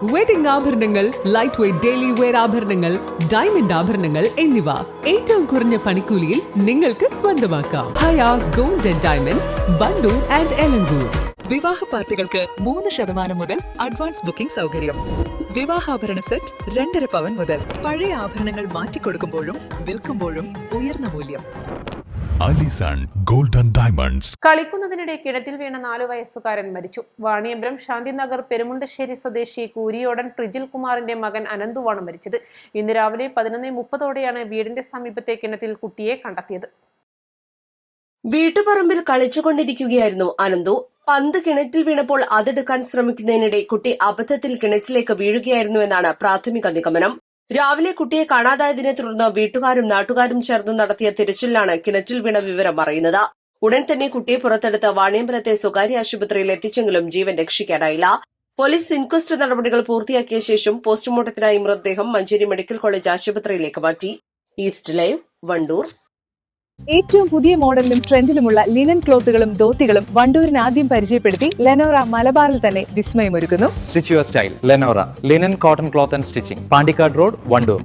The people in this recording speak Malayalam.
വെഡിംഗ് ആഭരണങ്ങൾ, ലൈറ്റ് വെയ്റ്റ് ഡെയിലി വെയർ ആഭരണങ്ങൾ, ഡയമണ്ട് ആഭരണങ്ങൾ എന്നിവ ഏറ്റവും കുറഞ്ഞ പണിക്കൂലിയിൽ നിങ്ങൾക്ക് സ്വന്തമാക്കാം. Haya gold and diamonds, Wandoor and Elankur. വിവാഹ പാർട്ടികൾക്ക് 3% മുതൽ അഡ്വാൻസ് ബുക്കിംഗ് സൗകര്യം. വിവാഹാഭരണ സെറ്റ് 2.5 പവൻ മുതൽ. പഴയ ആഭരണങ്ങൾ മാറ്റിക്കൊടുക്കുമ്പോഴും വിൽക്കുമ്പോഴും ഉയർന്ന മൂല്യം. Alison gold and diamonds. കളിക്കുന്നതിനിടെ കിണറ്റിൽ വീണ 4 വയസ്സുകാരൻ മരിച്ചു. വാണിയമ്പലം ശാന്തിനഗർ പെരുമുണ്ടശ്ശേരി സ്വദേശി കൂരിയോടൻ ട്രിജിൽ കുമാറിന്റെ മകൻ അനന്തുവാണ് മരിച്ചത്. ഇന്ന് രാവിലെ 11:30 വീടിന്റെ സമീപത്തെ കിണറ്റിൽ കുട്ടിയെ കണ്ടെത്തിയത്. വീട്ടുപറമ്പിൽ കളിച്ചുകൊണ്ടിരിക്കുകയായിരുന്നു അനന്തു. പന്ത് കിണറ്റിൽ വീണപ്പോൾ അതെടുക്കാൻ ശ്രമിക്കുന്നതിനിടെ കുട്ടി അബദ്ധത്തിൽ കിണറ്റിലേക്ക് വീഴുകയായിരുന്നുവെന്നാണ് പ്രാഥമിക നിഗമനം. രാവിലെ കുട്ടിയെ കാണാതായതിനെ തുടർന്ന് വീട്ടുകാരും നാട്ടുകാരും ചേർന്ന് നടത്തിയ തിരച്ചിലിലാണ് കിണറ്റിൽ വീണ വിവരം അറിയുന്നത്. ഉടൻ തന്നെ കുട്ടിയെ പുറത്തെടുത്ത് വാണിയമ്പലത്തെ സ്വകാര്യ ആശുപത്രിയിൽ എത്തിച്ചെങ്കിലും ജീവൻ രക്ഷിക്കാനായില്ല. പോലീസ് ഇൻക്വസ്റ്റ് നടപടികൾ പൂർത്തിയാക്കിയ ശേഷം പോസ്റ്റ്മോർട്ടത്തിനായി മൃതദേഹം മഞ്ചേരി മെഡിക്കൽ കോളേജ് ആശുപത്രിയിലേക്ക് മാറ്റി. East live, Wandoor. ഏറ്റവും പുതിയ മോഡലിലും ട്രെൻഡിലുമുള്ള ലിനൻ ക്ലോത്തുകളും ധോത്തികളും വണ്ടൂരിന് ആദ്യം പരിചയപ്പെടുത്തി ലെനോറ മലബാറിൽ തന്നെ വിസ്മയമൊരുക്കുന്നു. Stitch your style Lenora linen cotton cloth and stitching, Pandikkad road, Wandoor.